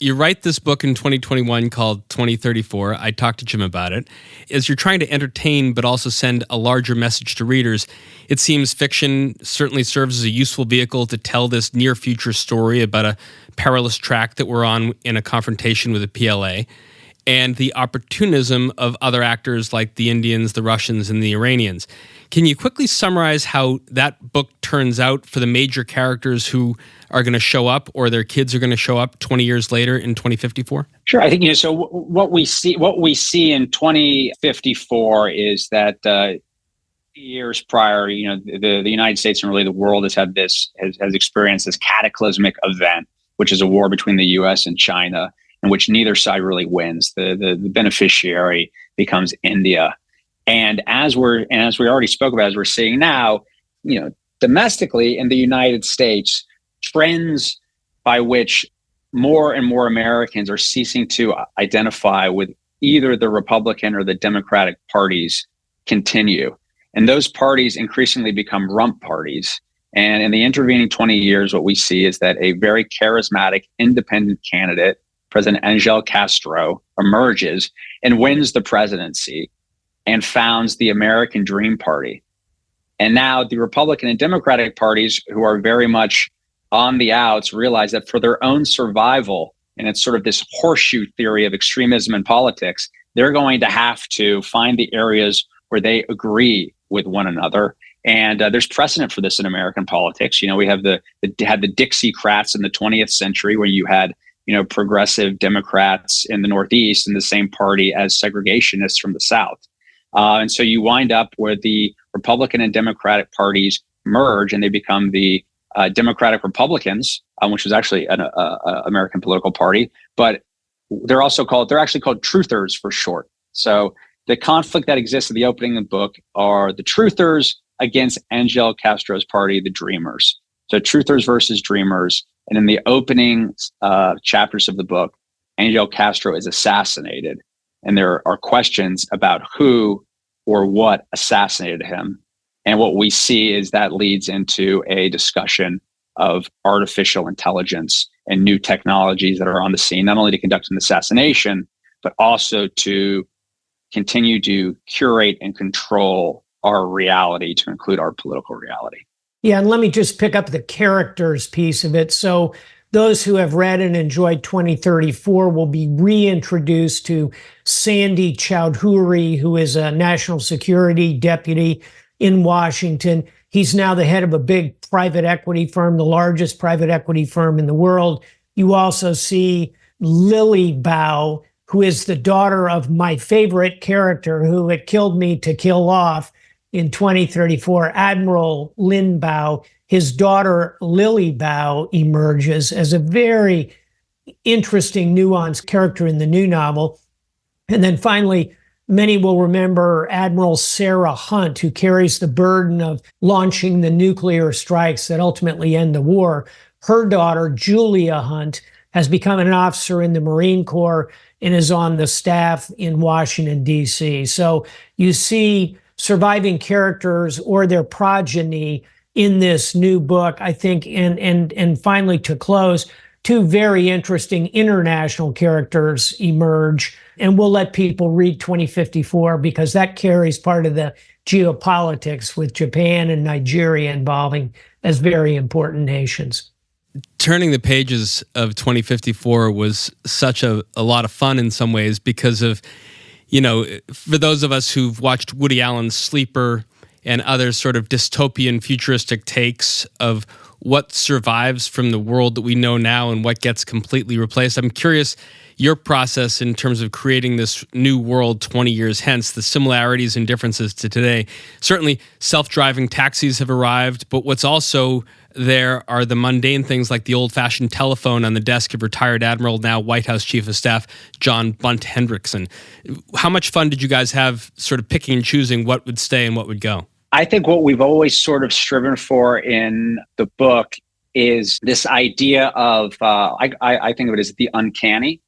you write this book in 2021 called 2034. I talked to Jim about it. As you're trying to entertain but also send a larger message to readers, it seems fiction certainly serves as a useful vehicle to tell this near future story about a perilous track that we're on in a confrontation with the PLA, and the opportunism of other actors like the Indians, the Russians, and the Iranians. Can you quickly summarize how that book turns out for the major characters who are going to show up or their kids are going to show up 20 years later in 2054? Sure. I think, so what we see in 2054 is that years prior, the United States and really the world has experienced this cataclysmic event, which is a war between the U.S. and China, in which neither side really wins. The beneficiary becomes India. And as we already spoke about, as we're seeing now, domestically in the United States, trends by which more and more Americans are ceasing to identify with either the Republican or the Democratic parties continue. And those parties increasingly become rump parties. And in the intervening 20 years, what we see is that a very charismatic independent candidate, President Angel Castro, emerges and wins the presidency and founds the American Dream Party. And now the Republican and Democratic parties, who are very much on the outs, realize that for their own survival, and it's sort of this horseshoe theory of extremism in politics, they're going to have to find the areas where they agree with one another. And there's precedent for this in American politics. We have the Dixiecrats in the 20th century, where you had progressive Democrats in the Northeast in the same party as segregationists from the South. And so you wind up where the Republican and Democratic parties merge and they become the Democratic Republicans, which was actually an American political party, but they're actually called truthers for short. So the conflict that exists in the opening of the book are the truthers against Angel Castro's party, the Dreamers. So truthers versus dreamers. And in the opening chapters of the book, Angel Castro is assassinated. And there are questions about who or what assassinated him. And what we see is that leads into a discussion of artificial intelligence and new technologies that are on the scene, not only to conduct an assassination, but also to continue to curate and control our reality to include our political reality. Yeah, and let me just pick up the characters piece of it. So those who have read and enjoyed 2034 will be reintroduced to Sandy Chowdhury, who is a national security deputy in Washington. He's now the head of a big private equity firm, the largest private equity firm in the world. You also see Lily Bao, who is the daughter of my favorite character who it killed me to kill off in 2034, Admiral Lin Bao. His daughter, Lily Bao, emerges as a very interesting, nuanced character in the new novel. And then finally, many will remember Admiral Sarah Hunt, who carries the burden of launching the nuclear strikes that ultimately end the war. Her daughter, Julia Hunt, has become an officer in the Marine Corps and is on the staff in Washington, D.C. So you see surviving characters or their progeny in this new book, I think, and finally to close, two very interesting international characters emerge, and we'll let people read 2054 because that carries part of the geopolitics with Japan and Nigeria involving as very important nations. Turning the pages of 2054 was such a lot of fun in some ways because of, for those of us who've watched Woody Allen's Sleeper and other sort of dystopian futuristic takes of what survives from the world that we know now and what gets completely replaced. I'm curious your process in terms of creating this new world 20 years hence, the similarities and differences to today. Certainly, self-driving taxis have arrived, but what's also there are the mundane things like the old-fashioned telephone on the desk of retired Admiral, now White House Chief of Staff, John Bunt Hendrickson. How much fun did you guys have sort of picking and choosing what would stay and what would go? I think what we've always sort of striven for in the book is this idea of, I think of it as the uncanny.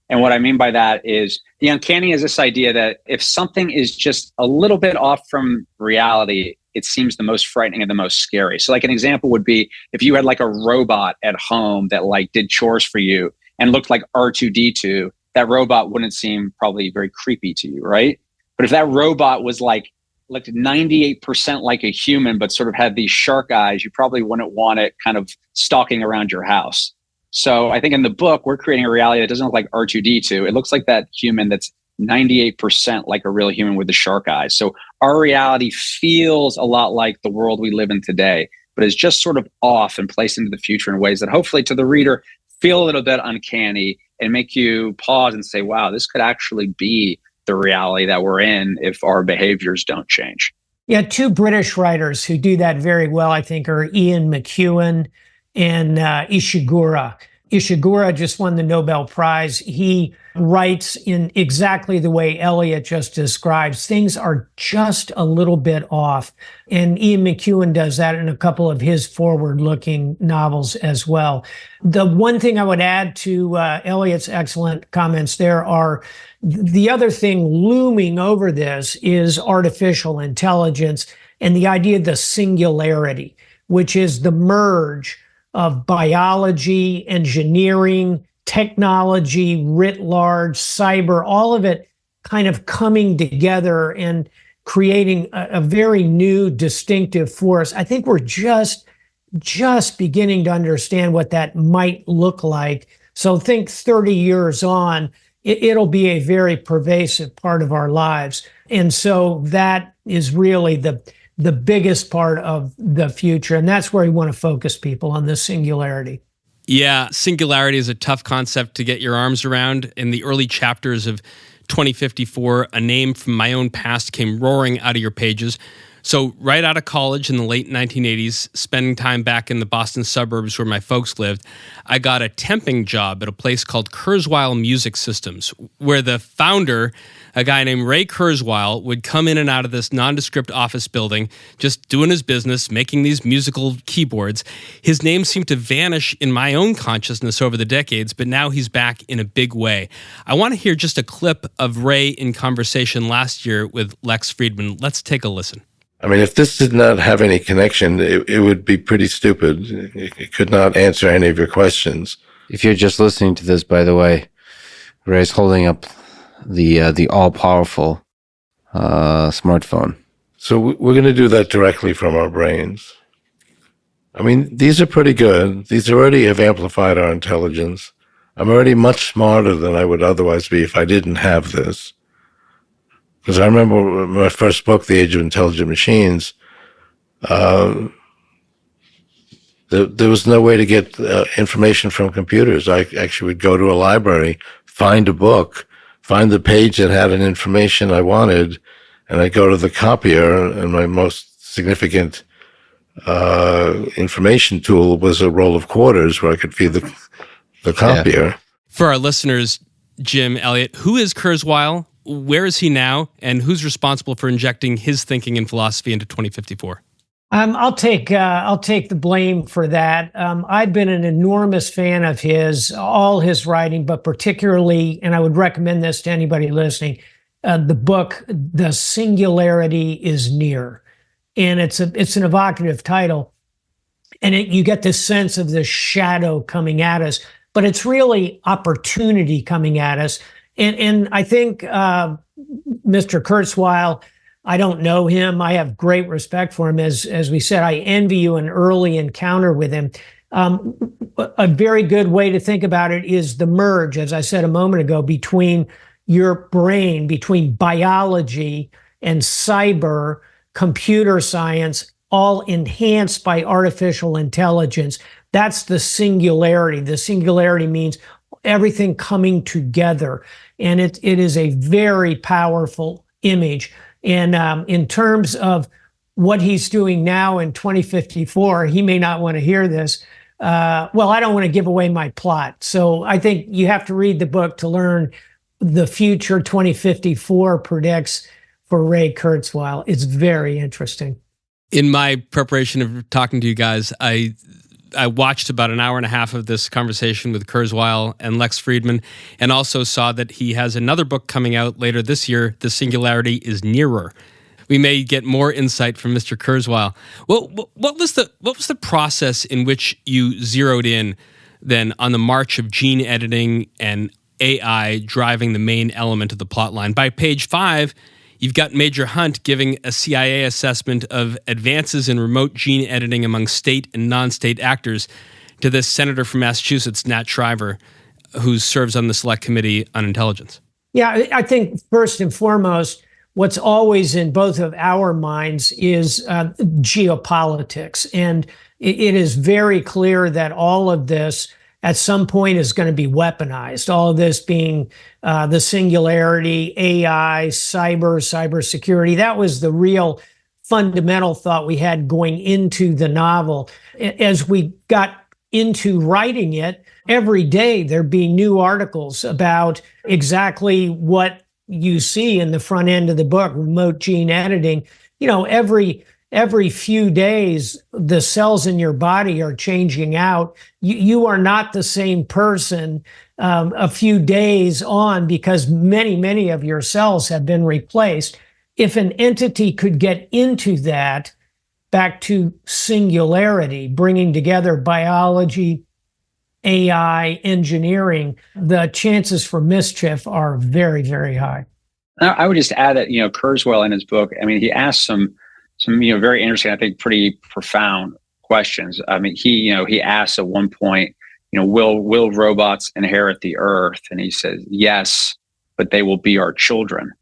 And what I mean by that is the uncanny is this idea that if something is just a little bit off from reality, it seems the most frightening and the most scary. So like an example would be if you had like a robot at home that like did chores for you and looked like R2-D2, that robot wouldn't seem probably very creepy to you, right? But if that robot was like 98% like a human, but sort of had these shark eyes, you probably wouldn't want it kind of stalking around your house. So I think in the book, we're creating a reality that doesn't look like R2-D2. It looks like that human that's 98% like a real human with the shark eyes. So our reality feels a lot like the world we live in today, but is just sort of off and placed into the future in ways that hopefully to the reader feel a little bit uncanny and make you pause and say, wow, this could actually be the reality that we're in if our behaviors don't change. Yeah, two British writers who do that very well, I think, are Ian McEwan and Ishiguro. Ishiguro just won the Nobel Prize. He writes in exactly the way Elliot just describes. Things are just a little bit off. And Ian McEwan does that in a couple of his forward-looking novels as well. The one thing I would add to Elliot's excellent comments there are the other thing looming over this is artificial intelligence and the idea of the singularity, which is the merge of biology, engineering, technology, writ large, cyber, all of it kind of coming together and creating a very new, distinctive force. I think we're just beginning to understand what that might look like. So think 30 years on, it'll be a very pervasive part of our lives. And so that is really the biggest part of the future. And that's where we want to focus people on this singularity. Yeah, singularity is a tough concept to get your arms around. In the early chapters of 2054, a name from my own past came roaring out of your pages. So right out of college in the late 1980s, spending time back in the Boston suburbs where my folks lived, I got a temping job at a place called Kurzweil Music Systems, where the founder, a guy named Ray Kurzweil, would come in and out of this nondescript office building, just doing his business, making these musical keyboards. His name seemed to vanish in my own consciousness over the decades, but now he's back in a big way. I want to hear just a clip of Ray in conversation last year with Lex Friedman. Let's take a listen. I mean, if this did not have any connection, it would be pretty stupid. It could not answer any of your questions. If you're just listening to this, by the way, Ray's holding up the all-powerful smartphone. So we're going to do that directly from our brains. I mean, these are pretty good. These already have amplified our intelligence. I'm already much smarter than I would otherwise be if I didn't have this. Because I remember my first book, The Age of Intelligent Machines, there was no way to get information from computers. I actually would go to a library, find a book, find the page that had an information I wanted, and I'd go to the copier, and my most significant information tool was a roll of quarters where I could feed the copier. Yeah. For our listeners, Jim, Elliot, who is Kurzweil? Where is he now, and who's responsible for injecting his thinking and philosophy into 2054? I'll take the blame for that. I've been an enormous fan of all his writing, but particularly, and I would recommend this to anybody listening, the book "The Singularity is Near," and it's an evocative title, and you get this sense of the shadow coming at us, but it's really opportunity coming at us. And I think Mr. Kurzweil, I don't know him. I have great respect for him. As we said, I envy you an early encounter with him. A very good way to think about it is the merge, as I said a moment ago, between your brain, between biology and cyber, computer science, all enhanced by artificial intelligence. That's the singularity. The singularity means everything coming together. And it is a very powerful image. And in terms of what he's doing now in 2054, he may not want to hear this. Well, I don't want to give away my plot. So I think you have to read the book to learn the future 2054 predicts for Ray Kurzweil. It's very interesting. In my preparation of talking to you guys, I watched about an hour and a half of this conversation with Kurzweil and Lex Friedman, and also saw that he has another book coming out later this year, The Singularity is Nearer. We may get more insight from Mr. Kurzweil. Well, what was the process in which you zeroed in then on the march of gene editing and AI driving the main element of the plotline? By page 5, you've got Major Hunt giving a CIA assessment of advances in remote gene editing among state and non-state actors to this senator from Massachusetts, Nat Shriver, who serves on the Select Committee on Intelligence. Yeah, I think first and foremost, what's always in both of our minds is geopolitics. And it is very clear that all of this at some point is going to be weaponized. All of this being the singularity, AI, cybersecurity. That was the real fundamental thought we had going into the novel. As we got into writing it, every day there'd be new articles about exactly what you see in the front end of the book, remote gene editing. You know, every few days, the cells in your body are changing out. You are not the same person a few days on because many of your cells have been replaced. If an entity could get into that, back to singularity, bringing together biology, AI, engineering, the chances for mischief are very, very high. I would just add that, Kurzweil in his book, I mean, he asked some very interesting, I think, pretty profound questions. I mean, he asked at one point, will robots inherit the earth? And he says, yes, but they will be our children.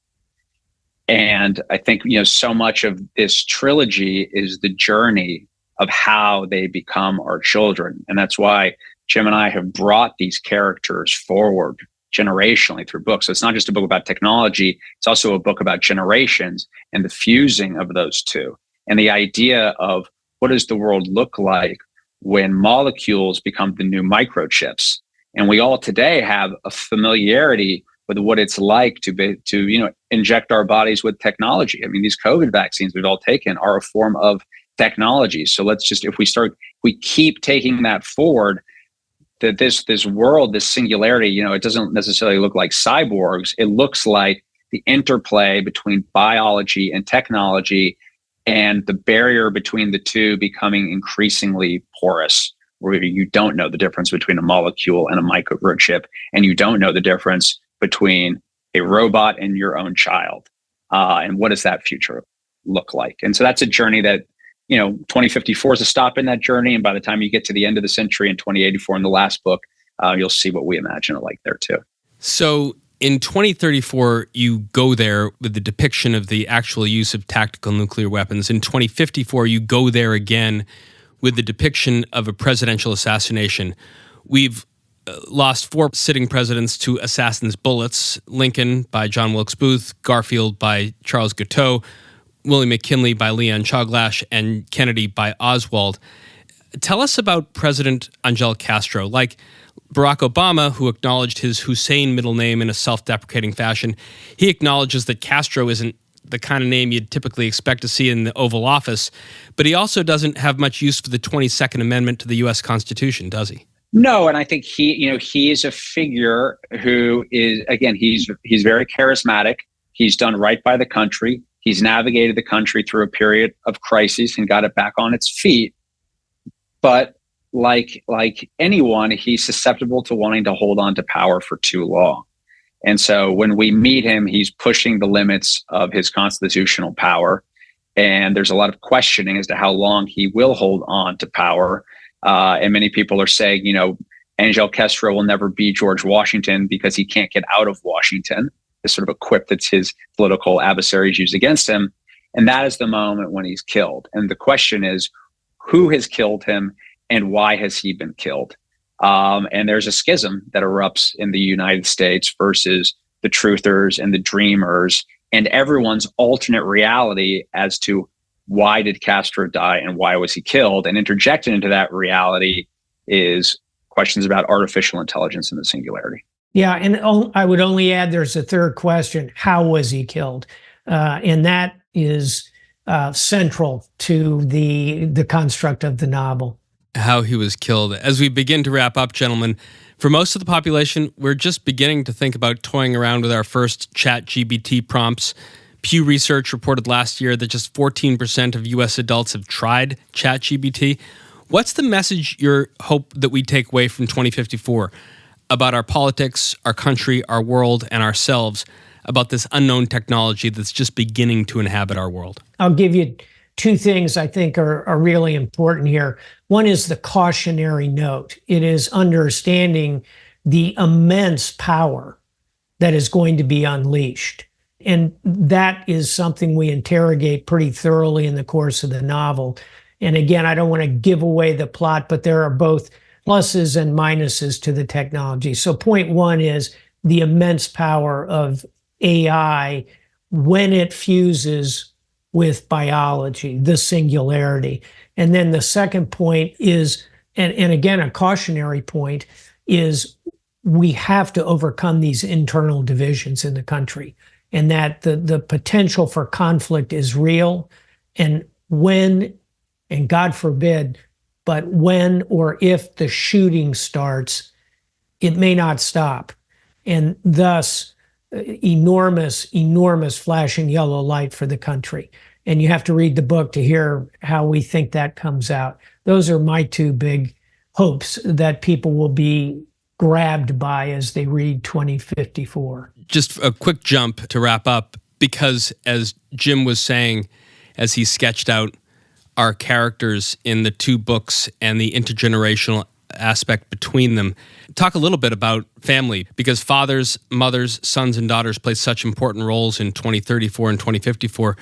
And I think, so much of this trilogy is the journey of how they become our children. And that's why Jim and I have brought these characters forward generationally through books. So it's not just a book about technology, it's also a book about generations and the fusing of those two. And the idea of what does the world look like when molecules become the new microchips. And we all today have a familiarity with what it's like to inject our bodies with technology. I mean, these COVID vaccines we've all taken are a form of technology. So let's just, if we keep taking that forward, that this world, this singularity, it doesn't necessarily look like cyborgs. It looks like the interplay between biology and technology and the barrier between the two becoming increasingly porous, where you don't know the difference between a molecule and a microchip, and you don't know the difference between a robot and your own child. And what does that future look like? And so that's a journey that 2054 is a stop in that journey. And by the time you get to the end of the century in 2084 in the last book, you'll see what we imagine it like there too. So in 2034, you go there with the depiction of the actual use of tactical nuclear weapons. In 2054, you go there again with the depiction of a presidential assassination. We've lost 4 sitting presidents to assassins' bullets: Lincoln by John Wilkes Booth, Garfield by Charles Guiteau, William McKinley by Leon Czolgosz, and Kennedy by Oswald. Tell us about President Angel Castro. Like Barack Obama, who acknowledged his Hussein middle name in a self-deprecating fashion, he acknowledges that Castro isn't the kind of name you'd typically expect to see in the Oval Office, but he also doesn't have much use for the 22nd Amendment to the U.S. Constitution, does he? No, and I think he is a figure who is, again, he's very charismatic. He's done right by the country. He's navigated the country through a period of crisis and got it back on its feet. But like anyone, he's susceptible to wanting to hold on to power for too long. And so when we meet him, he's pushing the limits of his constitutional power. And there's a lot of questioning as to how long he will hold on to power. And many people are saying, Angel Castro will never be George Washington because he can't get out of Washington. This sort of a quip that his political adversaries use against him. And that is the moment when he's killed. And the question is, who has killed him and why has he been killed? And there's a schism that erupts in the United States versus the truthers and the dreamers and everyone's alternate reality as to why did Castro die and why was he killed? And interjected into that reality is questions about artificial intelligence and the singularity. Yeah, and I would only add there's a third question: how was he killed? And that is central to the construct of the novel. How he was killed. As we begin to wrap up, gentlemen, for most of the population, we're just beginning to think about toying around with our first ChatGPT prompts. Pew Research reported last year that just 14% of U.S. adults have tried ChatGPT. What's the message you hope that we take away from 2054 about our politics, our country, our world, and ourselves, about this unknown technology that's just beginning to inhabit our world? I'll give you two things I think are really important here. One is the cautionary note. It is understanding the immense power that is going to be unleashed. And that is something we interrogate pretty thoroughly in the course of the novel. And again, I don't want to give away the plot, but there are both pluses and minuses to the technology. So point one is the immense power of AI when it fuses with biology, the singularity. And then the second point is, and again, a cautionary point, is we have to overcome these internal divisions in the country, and that the potential for conflict is real. And when, and God forbid, but when or if the shooting starts, it may not stop. And thus, enormous flashing yellow light for the country. And you have to read the book to hear how we think that comes out. Those are my two big hopes that people will be grabbed by as they read 2054. Just a quick jump to wrap up, because as Jim was saying, as he sketched out our characters in the two books and the intergenerational aspect between them, talk a little bit about family, because fathers, mothers, sons, and daughters play such important roles in 2034 and 2054.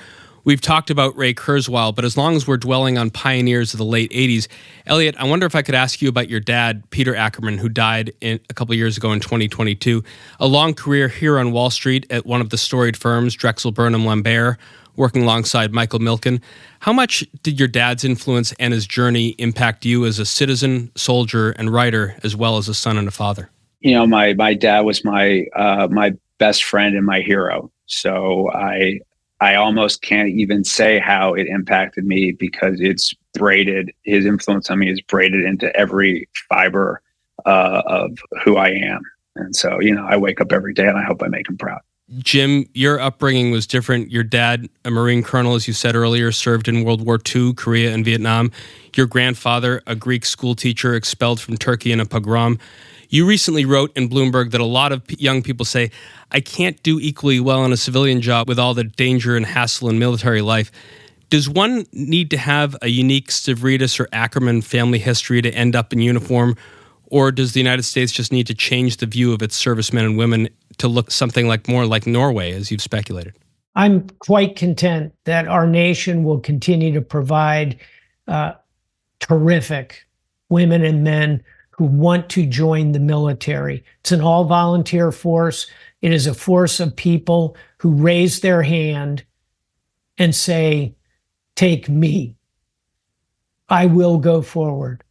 We've talked about Ray Kurzweil, but as long as we're dwelling on pioneers of the late 80s, Elliot, I wonder if I could ask you about your dad, Peter Ackerman, who died a couple of years ago in 2022. A long career here on Wall Street at one of the storied firms, Drexel Burnham Lambert, working alongside Michael Milken. How much did your dad's influence and his journey impact you as a citizen, soldier, and writer, as well as a son and a father? You know, my dad was my best friend and my hero. So I almost can't even say how it impacted me, because it's braided. His influence on me is braided into every fiber of who I am. And so, you know, I wake up every day and I hope I make him proud. Jim, your upbringing was different. Your dad, a Marine colonel, as you said earlier, served in World War II, Korea, and Vietnam. Your grandfather, a Greek school teacher, expelled from Turkey in a pogrom. You recently wrote in Bloomberg that a lot of young people say, I can't do equally well in a civilian job with all the danger and hassle in military life. Does one need to have a unique Stavridis or Ackerman family history to end up in uniform? Or does the United States just need to change the view of its servicemen and women to look something like more like Norway, as you've speculated? I'm quite content that our nation will continue to provide terrific women and men who want to join the military. It's an all-volunteer force. It is a force of people who raise their hand and say, take me. I will go forward.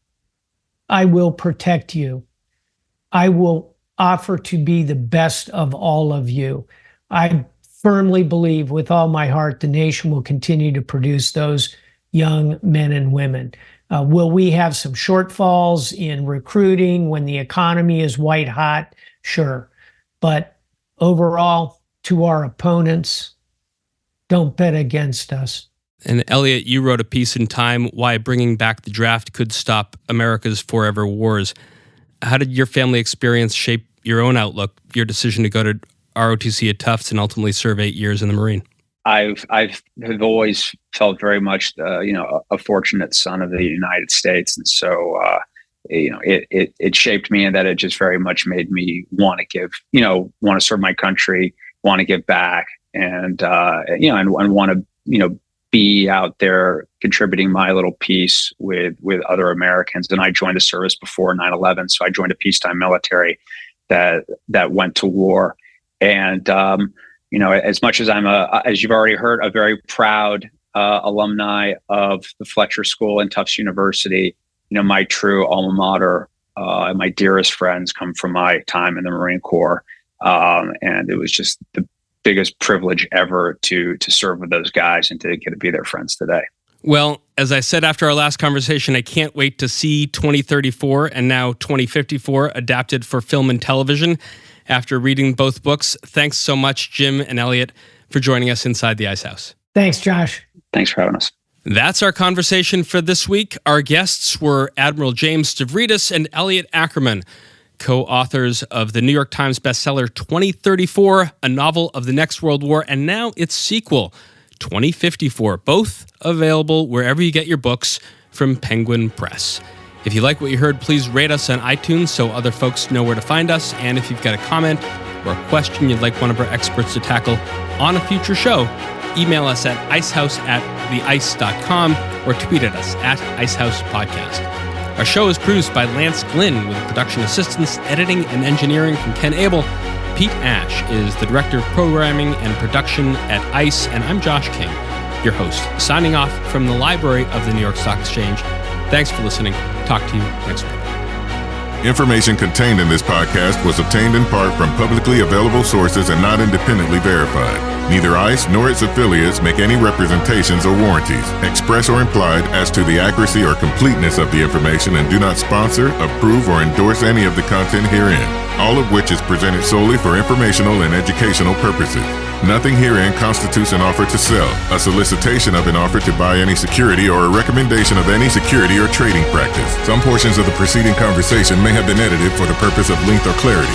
I will protect you. I will offer to be the best of all of you. I firmly believe with all my heart the nation will continue to produce those young men and women. Will we have some shortfalls in recruiting when the economy is white hot? Sure. But overall, to our opponents, don't bet against us. And Elliot, you wrote a piece in Time, Why Bringing Back the Draft Could Stop America's Forever Wars. How did your family experience shape your own outlook, your decision to go to ROTC at Tufts and ultimately serve 8 years in the Marine? I've always felt very much, a fortunate son of the United States. And so, it shaped me in that it just very much made me want to serve my country, want to give back, and want to, be out there contributing my little piece with other Americans. And I joined the service before 9/11, so I joined a peacetime military that went to war. And as much as I'm as you've already heard, a very proud alumni of the Fletcher School and Tufts University, my true alma mater and my dearest friends come from my time in the Marine Corps. And it was just the biggest privilege ever to serve with those guys and to get to be their friends today. Well, as I said after our last conversation, I can't wait to see 2034 and now 2054 adapted for film and television after reading both books. Thanks so much, Jim and Elliot, for joining us inside the Ice House. Thanks, Josh. Thanks for having us. That's our conversation for this week. Our guests were Admiral James Stavridis and Elliot Ackerman, co-authors of the New York Times bestseller 2034, A Novel of the Next World War, and now its sequel, 2054, both available wherever you get your books from Penguin Press. If you like what you heard, please rate us on iTunes so other folks know where to find us. And if you've got a comment or a question you'd like one of our experts to tackle on a future show, email us at icehouse@theice.com or tweet at us at IceHousePodcast. Our show is produced by Lance Glynn with production assistance, editing, and engineering from Ken Abel. Pete Ash is the director of programming and production at ICE, and I'm Josh King, your host, signing off from the library of the New York Stock Exchange. Thanks for listening. Talk to you next week. Information contained in this podcast was obtained in part from publicly available sources and not independently verified. Neither ICE nor its affiliates make any representations or warranties, express or implied, as to the accuracy or completeness of the information and do not sponsor, approve, or endorse any of the content herein, all of which is presented solely for informational and educational purposes. Nothing herein constitutes an offer to sell, a solicitation of an offer to buy any security, or a recommendation of any security or trading practice. Some portions of the preceding conversation may have been edited for the purpose of length or clarity.